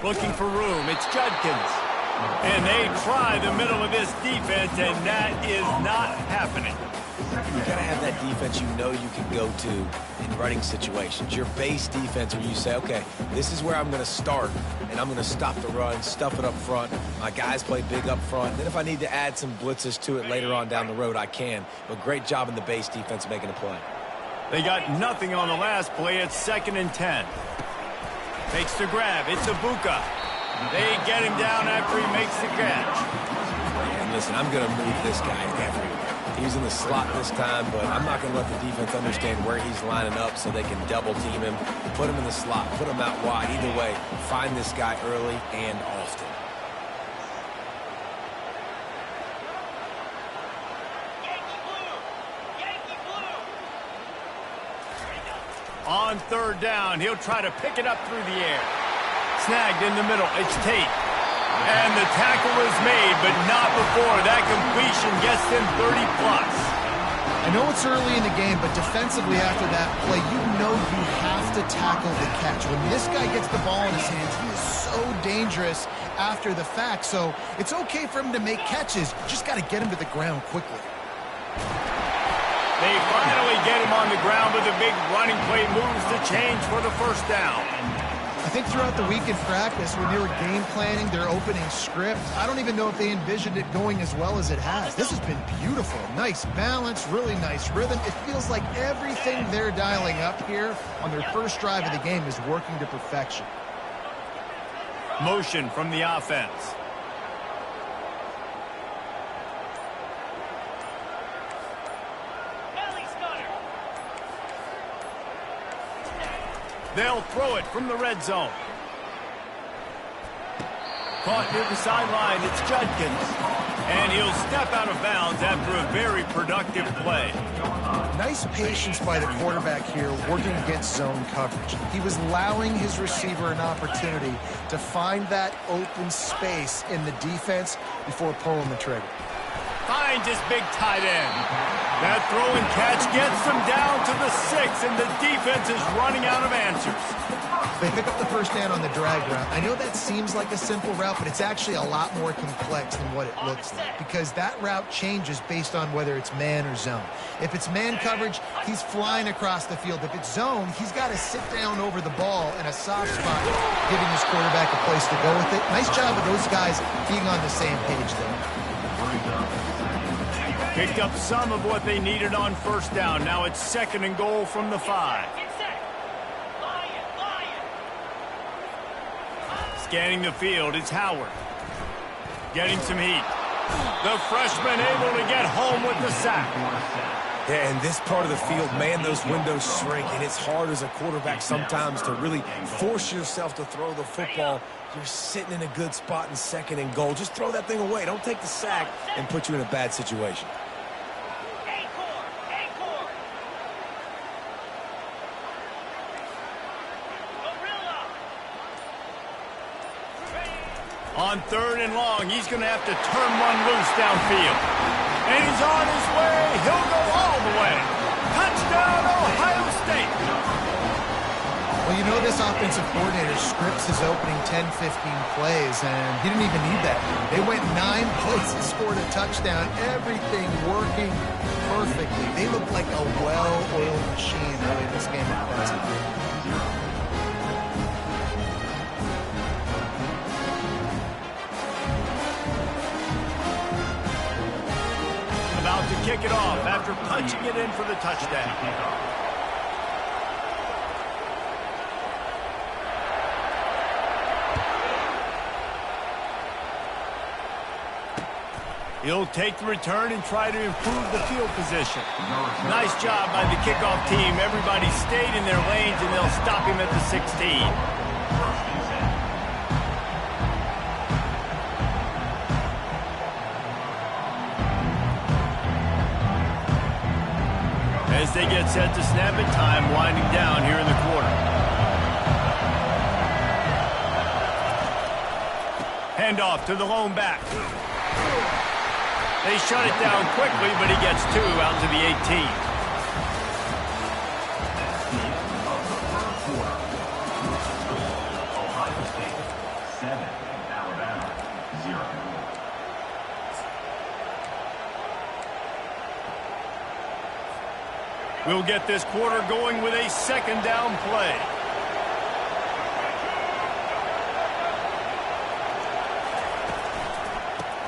Looking for room. It's Judkins. And they try the middle of this defense, and that is not happening. You got to have that defense you know you can go to in running situations. Your base defense where you say, okay, this is where I'm going to start, and I'm going to stop the run, stuff it up front. My guys play big up front. Then if I need to add some blitzes to it later on down the road, I can. But great job in the base defense making a play. They got nothing on the last play. It's 2nd and 10. Takes the grab. It's Ibuka. They get him down after he makes the catch. And listen, I'm going to move this guy everywhere. He's in the slot this time, but I'm not going to let the defense understand where he's lining up so they can double team him, put him in the slot, put him out wide. Either way, find this guy early and often. On 3rd down, he'll try to pick it up through the air. Snagged in the middle. It's Tate. And the tackle is made, but not before that completion gets them 30-plus. I know it's early in the game, but defensively after that play, you know you have to tackle the catch. When this guy gets the ball in his hands, he is so dangerous after the fact. So it's okay for him to make catches. You just got to get him to the ground quickly. They finally get him on the ground with a big running play, moves the change for the 1st down. I think throughout the week in practice, when they were game planning their opening script, I don't even know if they envisioned it going as well as it has. This has been beautiful. Nice balance, really nice rhythm. It feels like everything they're dialing up here on their first drive of the game is working to perfection. Motion from the offense. They'll throw it from the red zone. Caught near the sideline, it's Judkins. And he'll step out of bounds after a very productive play. Nice patience by the quarterback here working against zone coverage. He was allowing his receiver an opportunity to find that open space in the defense before pulling the trigger. Finds his big tight end. That throw and catch gets them down to the 6, and the defense is running out of answers. They pick up the 1st down on the drag route. I know that seems like a simple route, but it's actually a lot more complex than what it looks like because that route changes based on whether it's man or zone. If it's man coverage, he's flying across the field. If it's zone, he's got to sit down over the ball in a soft spot, giving his quarterback a place to go with it. Nice job of those guys being on the same page there. Picked up some of what they needed on 1st down. Now it's 2nd and goal from the 5. Scanning the field, it's Howard. Getting some heat. The freshman able to get home with the sack. Yeah, in this part of the field, man, those windows shrink, and it's hard as a quarterback sometimes to really force yourself to throw the football. You're sitting in a good spot in 2nd and goal. Just throw that thing away. Don't take the sack and put you in a bad situation. On 3rd and long, he's going to have to turn one loose downfield. And he's on his way. He'll go all the way. Touchdown, Ohio State. Well, you know this offensive coordinator scripts his opening 10, 15 plays, and he didn't even need that. They went 9 plays and scored a touchdown. Everything working perfectly. They look like a well-oiled machine early in this game offensively. About to kick it off after punching it in for the touchdown. He'll take the return and try to improve the field position. Nice job by the kickoff team. Everybody stayed in their lanes, and they'll stop him at the 16. As they get set to snap it, time winding down here in the quarter. Handoff to the lone back. They shut it down quickly, but he gets 2 out to the 18. 7, Alabama, 0. We'll get this quarter going with a second down play.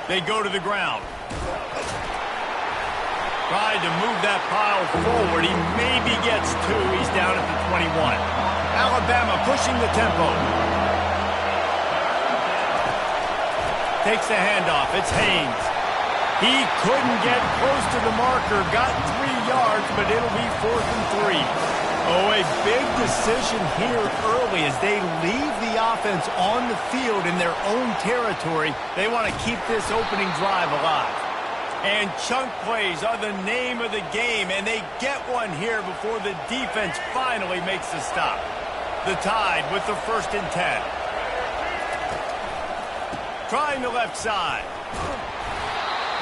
They go to the ground. Tried to move that pile forward. He maybe gets 2. He's down at the 21. Alabama pushing the tempo. Takes the handoff. It's Haynes. He couldn't get close to the marker. Got 3 yards, but it'll be 4th and 3. Oh, a big decision here early as they leave the offense on the field in their own territory. They want to keep this opening drive alive. And chunk plays are the name of the game, and they get one here before the defense finally makes the stop. The Tide with the 1st and 10. Trying the left side.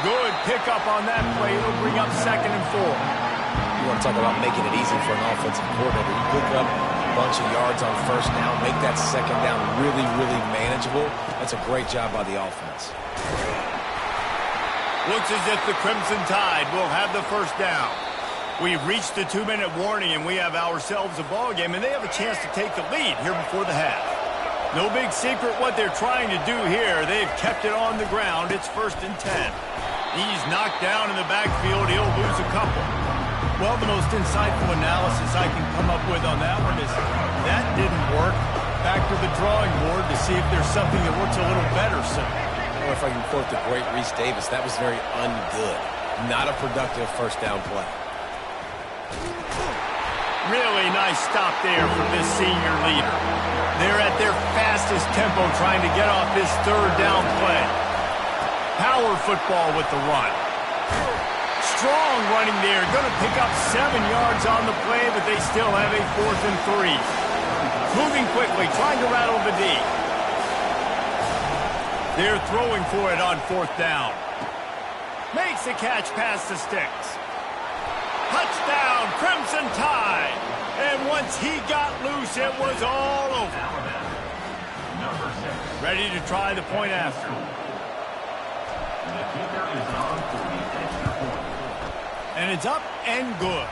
Good pickup on that play. It'll bring up 2nd and 4. You want to talk about making it easy for an offensive coordinator. You pick up a bunch of yards on 1st down, make that 2nd down really, really manageable. That's a great job by the offense. Looks as if the Crimson Tide will have the 1st down. We've reached the 2-minute warning, and we have ourselves a ball game, and they have a chance to take the lead here before the half. No big secret what they're trying to do here. They've kept it on the ground. It's 1st and 10. He's knocked down in the backfield. He'll lose a couple. Well, the most insightful analysis I can come up with on that one is that didn't work. Back to the drawing board to see if there's something that works a little better, sir. Or if I can quote the great Reese Davis, that was very ungood. Not a productive 1st down play. Really nice stop there from this senior leader. They're at their fastest tempo trying to get off this 3rd down play. Power football with the run. Strong running there. Going to pick up 7 yards on the play, but they still have a 4th and 3. Moving quickly, trying to rattle the D. They're throwing for it on 4th down. Makes the catch past the sticks. Touchdown, Crimson Tide. And once he got loose, it was all over. Number 6. Ready to try the point after. The kicker is on for the extra point. And it's up and good.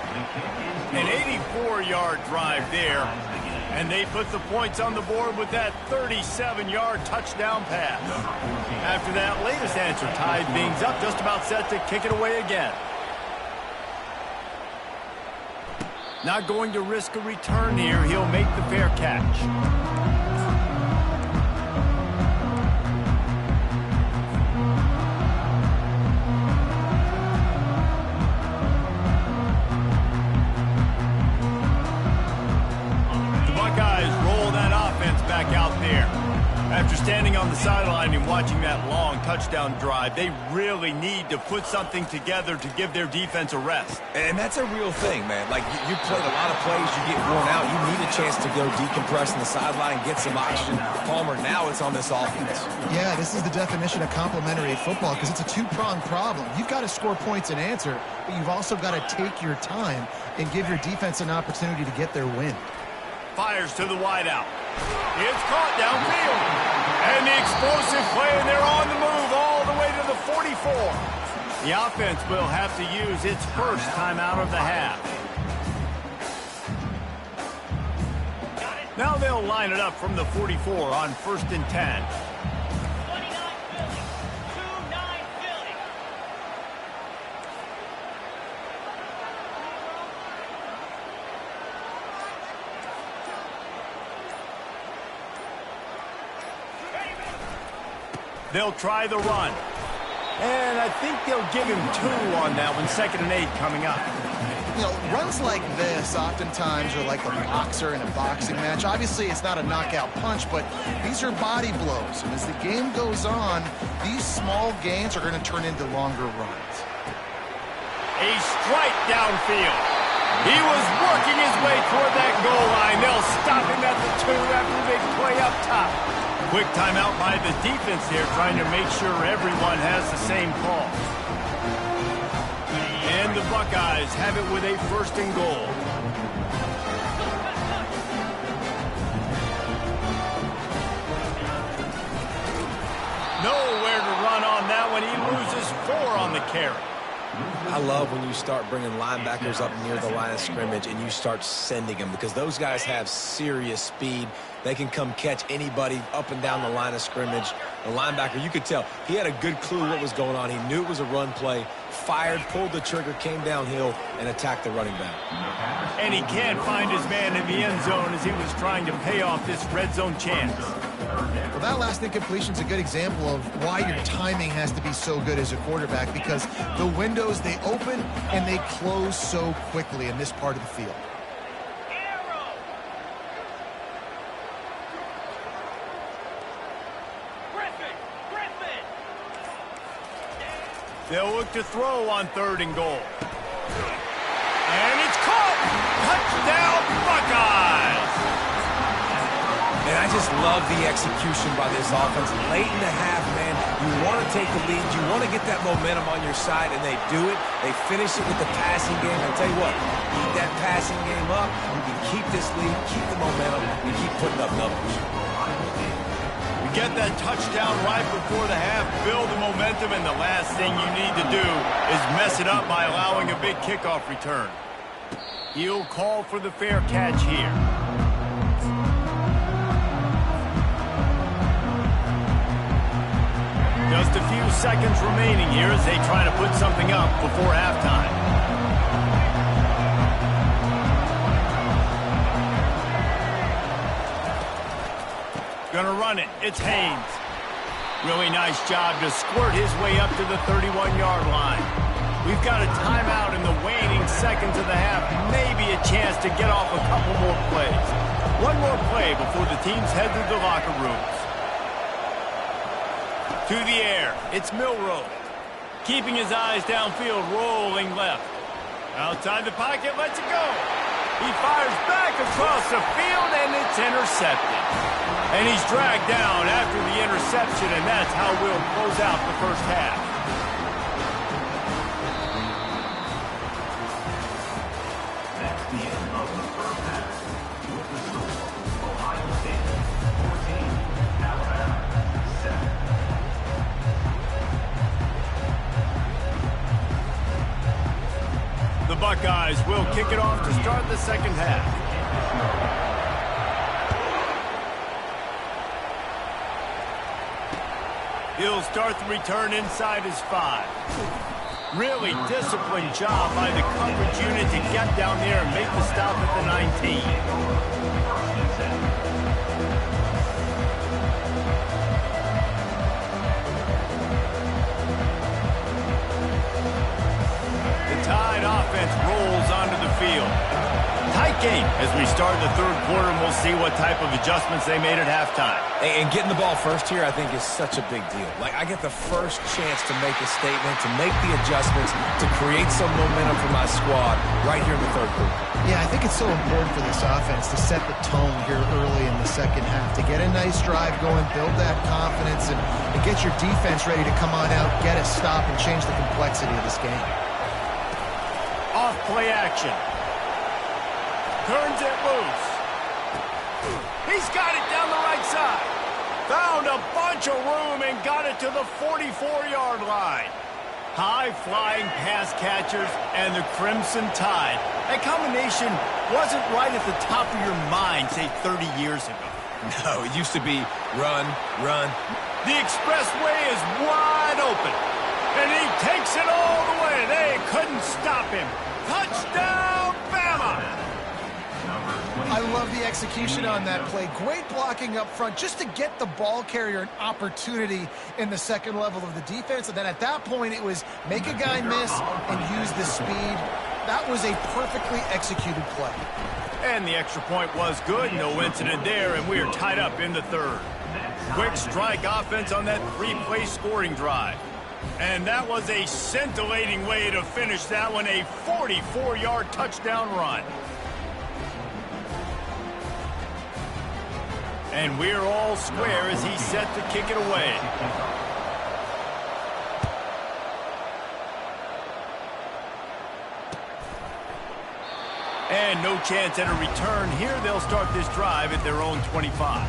An 84-yard drive there. And they put the points on the board with that 37-yard touchdown pass. After that latest answer, Tide being up, just about set to kick it away again. Not going to risk a return here. He'll make the fair catch. The Buckeyes roll that offense back out there. After standing on the sideline and watching that long touchdown drive, they really need to put something together to give their defense a rest. And that's a real thing, man. Like, you played a lot of plays, you get worn out. You need a chance to go decompress on the sideline, get some oxygen. Palmer, now it's on this offense. Yeah, this is the definition of complementary football because it's a two-pronged problem. You've got to score points and answer, but you've also got to take your time and give your defense an opportunity to get their win. Fires to the wideout. It's caught downfield. And the explosive play, and they're on the move all the way to the 44. The offense will have to use its 1st timeout of the half. Now they'll line it up from the 44 on 1st and 10. They'll try the run. And I think they'll give him 2 on that one. 2nd and 8 coming up. You know, runs like this oftentimes are like a boxer in a boxing match. Obviously, it's not a knockout punch, but these are body blows. And as the game goes on, these small gains are going to turn into longer runs. A strike downfield. He was working his way toward that goal line. They'll stop him at the 2 after a big play up top. Quick timeout by the defense here, trying to make sure everyone has the same call. And the Buckeyes have it with a 1st and goal. Nowhere to run on that one. He loses 4 on the carry. I love when you start bringing linebackers up near the line of scrimmage and you start sending them, because those guys have serious speed. They can come catch anybody up and down the line of scrimmage. The linebacker, you could tell, he had a good clue what was going on. He knew it was a run play, fired, pulled the trigger, came downhill, and attacked the running back. And he can't find his man in the end zone as he was trying to pay off this red zone chance. Well, that last incompletion is a good example of why your timing has to be so good as a quarterback, because the windows, they open and they close so quickly in this part of the field. They'll look to throw on 3rd and goal. And it's caught! Touchdown, Buckeyes! And I just love the execution by this offense. Late in the half, man, you want to take the lead. You want to get that momentum on your side, and they do it. They finish it with the passing game. I tell you what, keep that passing game up. You can keep this lead, keep the momentum, and keep putting up numbers. Get that touchdown right before the half, build the momentum, and the last thing you need to do is mess it up by allowing a big kickoff return. He'll call for the fair catch here. Just a few seconds remaining here as they try to put something up before halftime. Gonna run it. It's Haynes. Really nice job to squirt his way up to the 31-yard line. We've got a timeout in the waning seconds of the half. Maybe a chance to get off a couple more plays. One more play before the teams head to the locker rooms. To the air. It's Milroe. Keeping his eyes downfield, rolling left. Outside the pocket, lets it go. He fires back across the field, and it's intercepted. And he's dragged down after the interception, and that's how we'll close out the first half. That's the end of the first half. With the score, Ohio State 14, Alabama 7. The Buckeyes will kick it off to start the second half. He'll start the return inside his 5. Really disciplined job by the coverage unit to get down there and make the stop at the 19. The Tide offense rolls onto the field. Tight game as we start the third quarter, and we'll see what type of adjustments they made at halftime. And getting the ball first here, I think, is such a big deal. Like, I get the first chance to make a statement, to make the adjustments, to create some momentum for my squad right here in the third quarter. Yeah, I think it's so important for this offense to set the tone here early in the second half, to get a nice drive going, build that confidence, and get your defense ready to come on out, get a stop, and change the complexity of this game. Off play action. Turns it loose. He's got it down the right side. Found a bunch of room and got it to the 44-yard line. High-flying pass catchers and the Crimson Tide. That combination wasn't right at the top of your mind, say, 30 years ago. No, it used to be run, run. The expressway is wide open, and he takes it all the way. They couldn't stop him. Touchdown, Bama! I love the execution on that play. Great blocking up front just to get the ball carrier an opportunity in the second level of the defense. And then at that point, it was make a guy miss and use the speed. That was a perfectly executed play. And the extra point was good. No incident there, and we are tied up in the third. Quick strike offense on that 3-play scoring drive. And that was a scintillating way to finish that one, a 44-yard touchdown run. And we're all square as he's set to kick it away. And no chance at a return here. They'll start this drive at their own 25.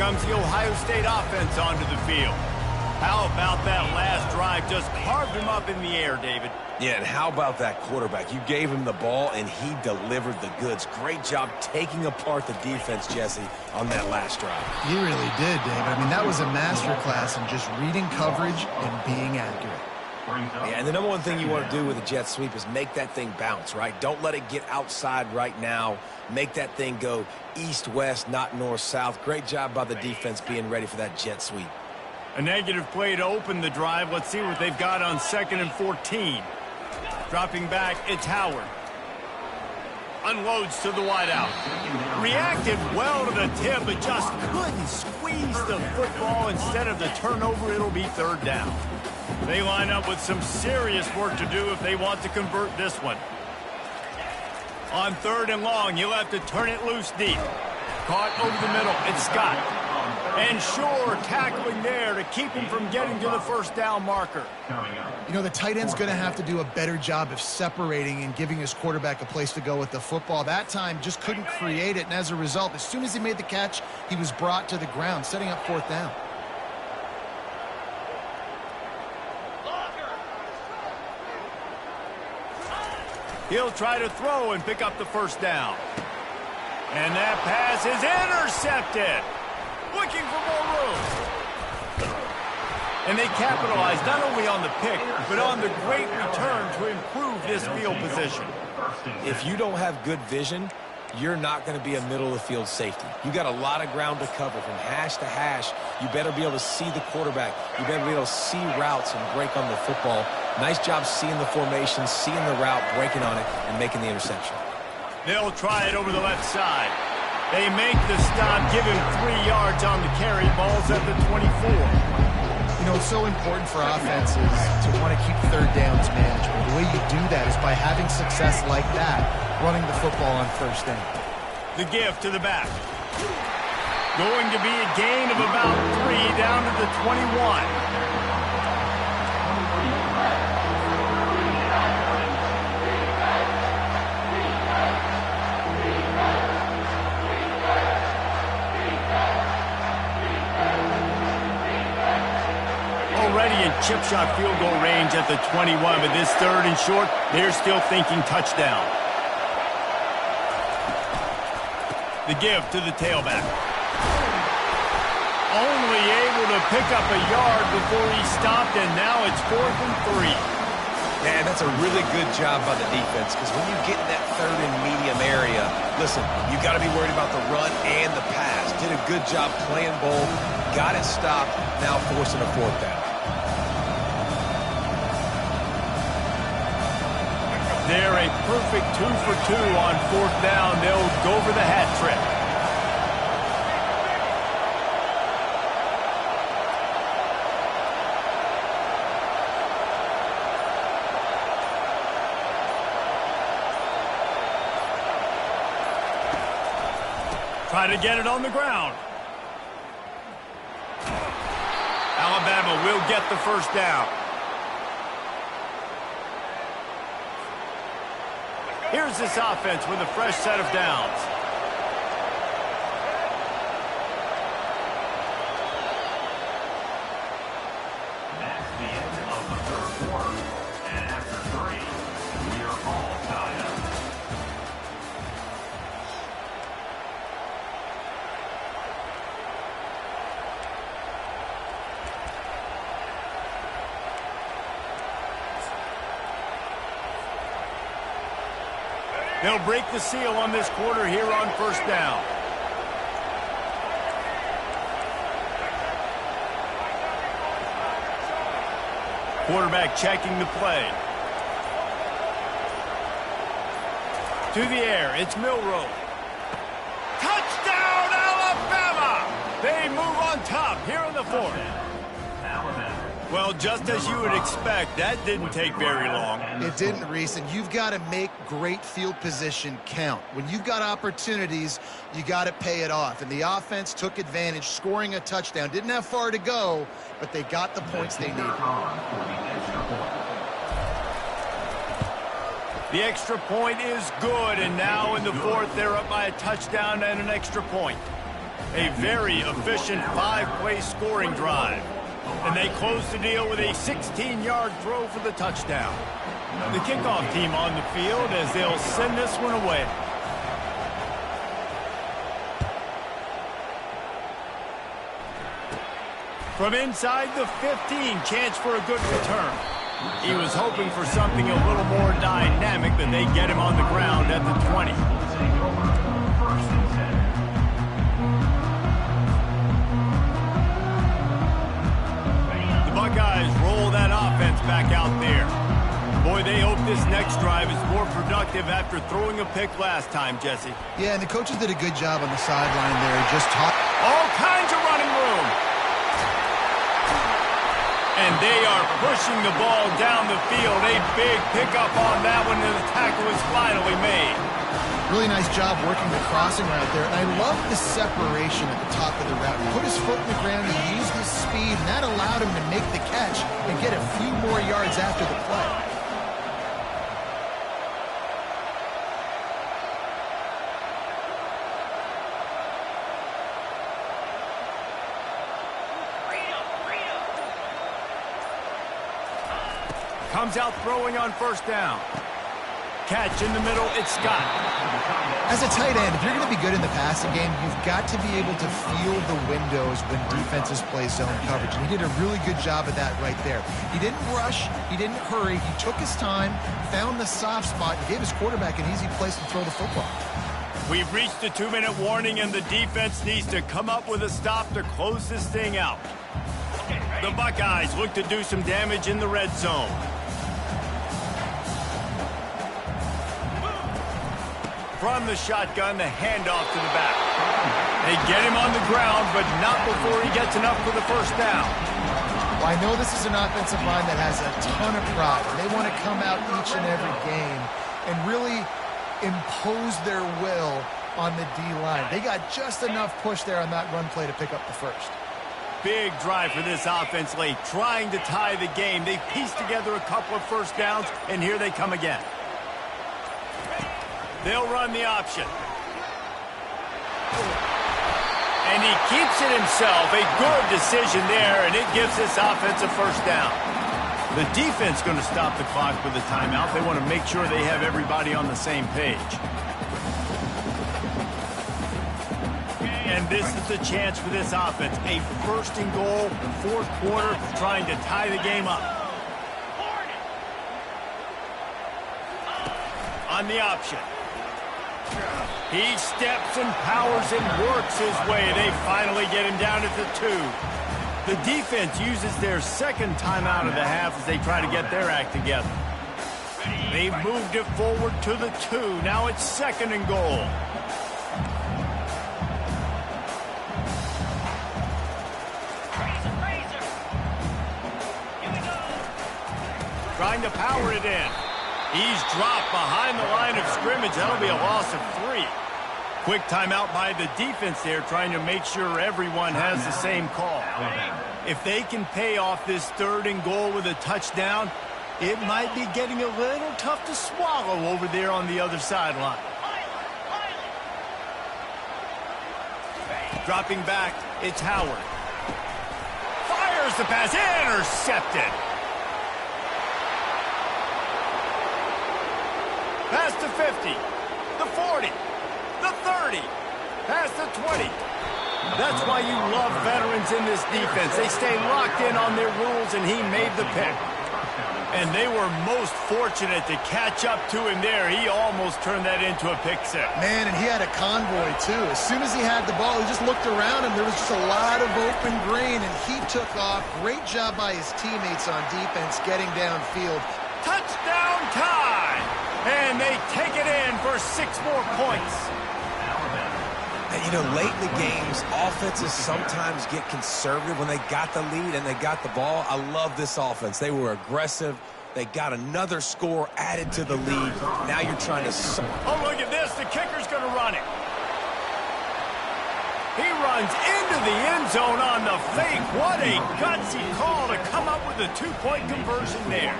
comes the Ohio State offense onto the field. How about that last drive? Just carved him up in the air, David. Yeah, and how about that quarterback? You gave him the ball, and he delivered the goods. Great job taking apart the defense, Jesse, on that last drive. He really did, David. I mean, that was a masterclass in just reading coverage and being accurate. Yeah, and the number one thing you want to do with a jet sweep is make that thing bounce, right? Don't let it get outside right now. Make that thing go east-west, not north-south. Great job by the defense being ready for that jet sweep. A negative play to open the drive. Let's see what they've got on 2nd and 14. Dropping back, it's Howard. Unloads to the wideout. Reacted well to the tip, but just couldn't squeeze the football. Instead of the turnover, it'll be 3rd down. They line up with some serious work to do if they want to convert this one. On 3rd and long, you'll have to turn it loose deep. Caught over the middle, it's Scott. And Shore tackling there to keep him from getting to the 1st down marker. You know, the tight end's going to have to do a better job of separating and giving his quarterback a place to go with the football. That time just couldn't create it, and as a result, as soon as he made the catch, he was brought to the ground, setting up 4th down. He'll try to throw and pick up the 1st down. And that pass is intercepted. Looking for more room. And they capitalize not only on the pick, but on the great return to improve this field position. If you don't have good vision, you're not going to be a middle-of-the-field safety. You got a lot of ground to cover from hash to hash. You better be able to see the quarterback. You better be able to see routes and break on the football. Nice job seeing the formation, seeing the route, breaking on it, and making the interception. They'll try it over the left side. They make the stop, give him 3 yards on the carry. Ball's at the 24. You know, it's so important for offenses to want to keep 3rd downs manageable. The way you do that is by having success like that, running the football on 1st down. The give to the back. Going to be a gain of about 3 down to the 21. Already in chip shot field goal range at the 21, but this 3rd and short, they're still thinking touchdown. The give to the tailback. Only able to pick up a yard before he stopped, and now it's 4th and 3. Man, that's a really good job by the defense, because when you get in that 3rd and medium area, listen, you got to be worried about the run and the pass. Did a good job playing both, got it stopped, now forcing a 4th down. They're a perfect 2 for 2 on 4th down. They'll go for the hat trick. Try to get it on the ground. Alabama will get the 1st down. Here's this offense with a fresh set of downs. That's the end of the 3rd quarter. And after 3, we are all tied up. They'll break the seal on this quarter here on 1st down. Quarterback checking the play. To the air, it's Milroe. Touchdown, Alabama! They move on top here in the 4th. Well, just as you would expect, that didn't take very long. It didn't, Reese, and you've got to make great field position count. When you've got opportunities, you got to pay it off. And the offense took advantage, scoring a touchdown. Didn't have far to go, but they got the points they needed. The extra point is good, and now in the 4th, they're up by a touchdown and an extra point. A very efficient 5-play scoring drive. And they close the deal with a 16-yard throw for the touchdown. The kickoff team on the field as they'll send this one away. From inside the 15, chance for a good return. He was hoping for something a little more dynamic, but they get him on the ground at the 20. The Buckeyes roll that offense back out there. Boy, they hope this next drive is more productive after throwing a pick last time, Jesse. Yeah, and the coaches did a good job on the sideline there. Just all kinds of running room. And they are pushing the ball down the field. A big pickup on that one, and the tackle is finally made. Really nice job working the crossing route there. And I love the separation at the top of the route. He put his foot in the ground, he used his speed, and that allowed him to make the catch and get a few more yards after the play. Comes out throwing on first down. Catch in the middle, it's Scott. As a tight end, if you're going to be good in the passing game, you've got to be able to feel the windows when defenses play zone coverage. And he did a really good job of that right there. He didn't rush, he didn't hurry, he took his time, found the soft spot, and gave his quarterback an easy place to throw the football. We've reached the 2-minute warning, and the defense needs to come up with a stop to close this thing out. The Buckeyes look to do some damage in the red zone. From the shotgun, the handoff to the back. They get him on the ground, but not before he gets enough for the first down. Well, I know this is an offensive line that has a ton of pride. They want to come out each and every game and really impose their will on the D-line. They got just enough push there on that run play to pick up the first. Big drive for this offense late, trying to tie the game. They pieced together a couple of first downs, and here they come again. They'll run the option. And he keeps it himself. A good decision there, and it gives this offense a first down. The defense going to stop the clock with a timeout. They want to make sure they have everybody on the same page. And this is the chance for this offense. A first and goal, fourth quarter, trying to tie the game up. On the option. He steps and powers and works his way. They finally get him down at the 2. The defense uses their second timeout of the half as they try to get their act together. They've moved it forward to the 2. Now it's second and goal. Trying to power it in. He's dropped behind the line of scrimmage. That'll be a loss of 3. Quick timeout by the defense there, trying to make sure everyone has the same call. If they can pay off this third and goal with a touchdown, it might be getting a little tough to swallow over there on the other sideline. Dropping back, it's Howard. Fires the pass, intercepted. Past the 50, the 40, the 30, past the 20. That's why you love veterans in this defense. They stay locked in on their rules, and he made the pick. And they were most fortunate to catch up to him there. He almost turned that into a pick six. Man, and he had a convoy, too. As soon as he had the ball, he just looked around him. There was just a lot of open green, and he took off. Great job by his teammates on defense getting downfield. Touchdown time! And they take it in for 6 more points. And, you know, late in the games, offenses sometimes get conservative when they got the lead and they got the ball. I love this offense. They were aggressive. They got another score added to the lead. Now you're trying to... Oh, look at this. The kicker's going to run it. He runs into the end zone on the fake. What a gutsy call to come up with a 2-point conversion there.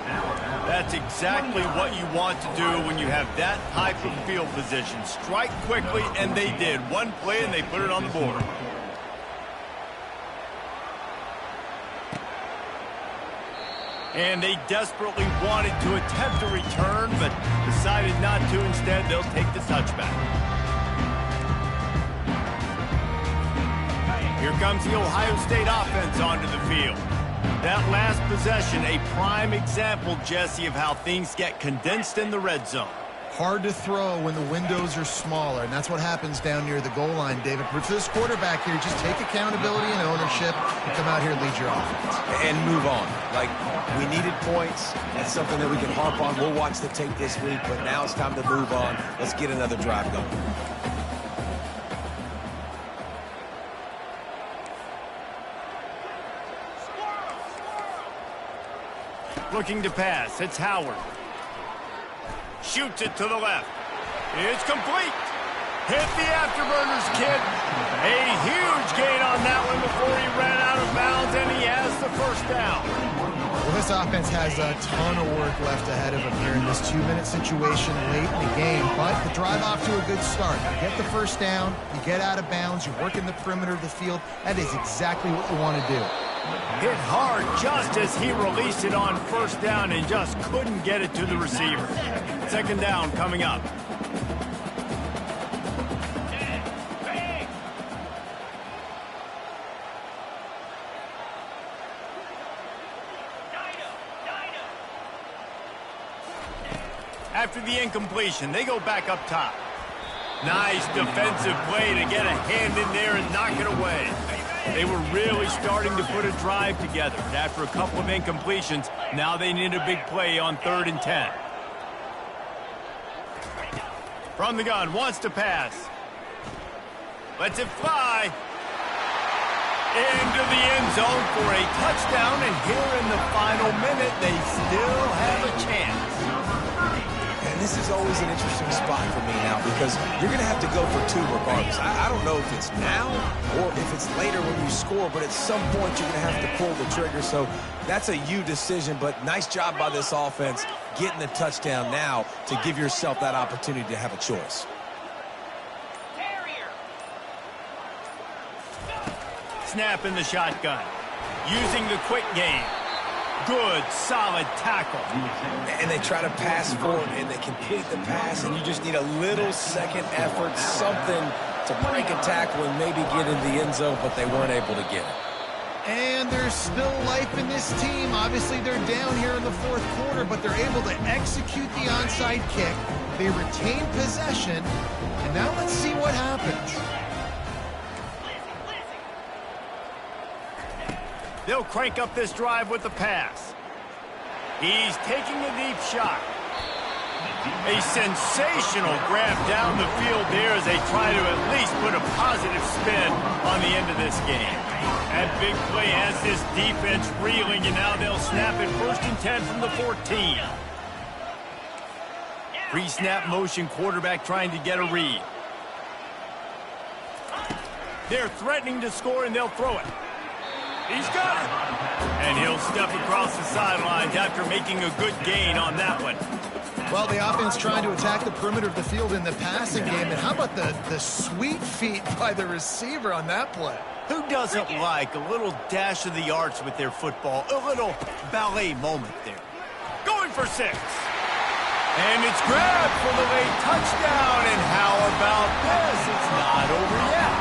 That's exactly what you want to do when you have that type of field position. Strike quickly, and they did. One play, and they put it on the board. And they desperately wanted to attempt a return, but decided not to. Instead, they'll take the touchback. Here comes the Ohio State offense onto the field. That last possession, a prime example, Jesse, of how things get condensed in the red zone. Hard to throw when the windows are smaller, and that's what happens down near the goal line, David. But for this quarterback here, just take accountability and ownership and come out here and lead your offense. And move on. Like, we needed points. That's something that we can harp on. We'll watch the tape this week, but now it's time to move on. Let's get another drive going. Looking to pass. It's Howard. Shoots it to the left. It's complete. Hit the afterburners, kid. A huge gain on that one before he ran out of bounds, and he has the first down. Well, this offense has a ton of work left ahead of them here in this 2-minute situation late in the game, but the drive off to a good start. You get the first down, you get out of bounds, you work in the perimeter of the field. That is exactly what you want to do. Hit hard just as he released it on first down and just couldn't get it to the receiver. Second down coming up. After the incompletion, they go back up top. Nice defensive play to get a hand in there and knock it away. They were really starting to put a drive together. After a couple of incompletions, now they need a big play on 3rd and 10. From the gun, wants to pass. Lets it fly. Into the end zone for a touchdown, and here in the final minute, they still have a chance. And this is always an interesting spot for me now because you're going to have to go for 2 regardless. I don't know if it's now or if it's later when you score, but at some point you're going to have to pull the trigger. So that's a you decision, but nice job by this offense getting the touchdown now to give yourself that opportunity to have a choice. Snap in the shotgun. Using the quick game. Good, solid tackle. And they try to pass forward, and they complete the pass, and you just need a little second effort, something to break a tackle and maybe get into the end zone, but they weren't able to get it. And there's still life in this team. Obviously, they're down here in the 4th quarter, but they're able to execute the onside kick. They retain possession, and now let's see what happens. They'll crank up this drive with the pass. He's taking a deep shot. A sensational grab down the field there as they try to at least put a positive spin on the end of this game. That big play has this defense reeling, and now they'll snap it 1st and 10 from the 14. Pre-snap motion, quarterback trying to get a read. They're threatening to score, and they'll throw it. He's got it. And he'll step across the sidelines after making a good gain on that one. Well, the offense trying to attack the perimeter of the field in the passing game. And how about the sweet feet by the receiver on that play? Who doesn't like a little dash of the arts with their football? A little ballet moment there. Going for 6. And it's grabbed for the late touchdown. And how about this? It's not over yet.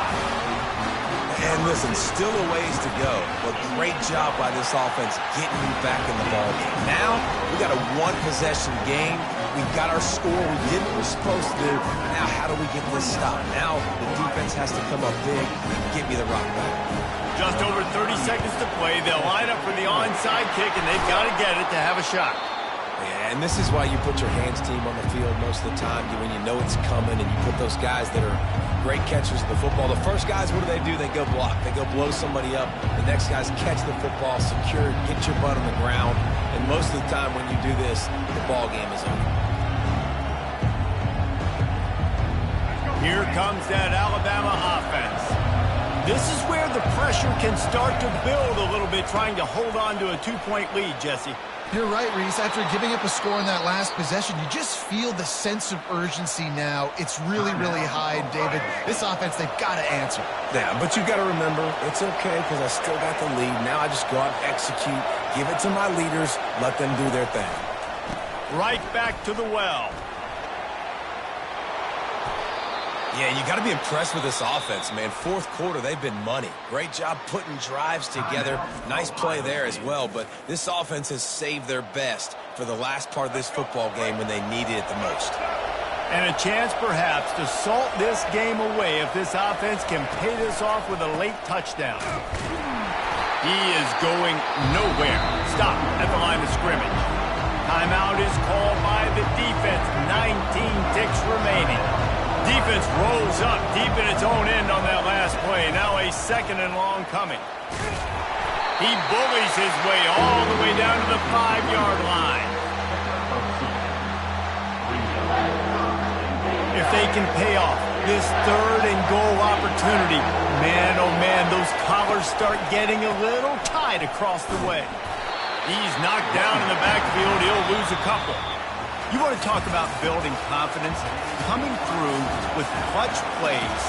And listen, still a ways to go, but great job by this offense getting you back in the ballgame. Now, we got a 1-possession game. We've got our score. We did what we're supposed to do. Now, how do we get this stopped? Now, the defense has to come up big and get me the rock back. Just over 30 seconds to play. They'll line up for the onside kick, and they've got to get it to have a shot. Yeah, and this is why you put your hands team on the field most of the time when you know it's coming, and you put those guys that are great catchers of the football. The first guys, what do? They go block. They go blow somebody up. The next guys catch the football, secure it, get your butt on the ground. And most of the time when you do this, the ball game is over. Here comes that Alabama offense. This is where the pressure can start to build a little bit, trying to hold on to a 2-point lead, Jesse. You're right, Reese. After giving up a score in that last possession, you just feel the sense of urgency now. It's really, really high. And David, this offense, they've got to answer. Yeah, but you got to remember, it's okay because I still got the lead. Now I just go out and execute, give it to my leaders, let them do their thing. Right back to the well. Yeah, you got to be impressed with this offense, man. Fourth quarter, they've been money. Great job putting drives together. Nice play there as well, but this offense has saved their best for the last part of this football game when they needed it the most. And a chance, perhaps, to salt this game away if this offense can pay this off with a late touchdown. He is going nowhere. Stop at the line of scrimmage. Timeout is called by the defense. 19 ticks remaining. Defense rolls up deep in its own end on that last play. Now a 2nd and long coming. He bullies his way all the way down to the 5-yard line. If they can pay off this 3rd and goal opportunity, man, oh man, those collars start getting a little tight across the way. He's knocked down in the backfield. He'll lose a couple. You want to talk about building confidence? Coming through with clutch plays,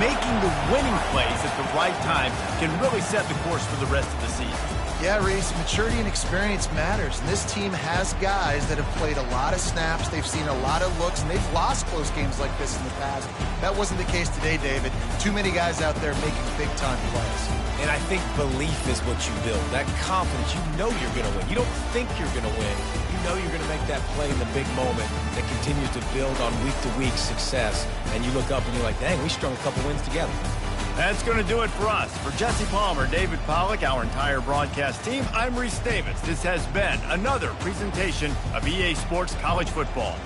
making the winning plays at the right time can really set the course for the rest of the season. Yeah, Reese, maturity and experience matters. And this team has guys that have played a lot of snaps. They've seen a lot of looks, and they've lost close games like this in the past. That wasn't the case today, David. Too many guys out there making big-time plays. And I think belief is what you build. That confidence, you know you're going to win. You don't think you're going to win. You know you're going to make that play in the big moment that continues to build on week-to-week success. And you look up and you're like, dang, we strung a couple wins together. That's going to do it for us. For Jesse Palmer, David Pollack, our entire broadcast team, I'm Reese Davis. This has been another presentation of EA Sports College Football.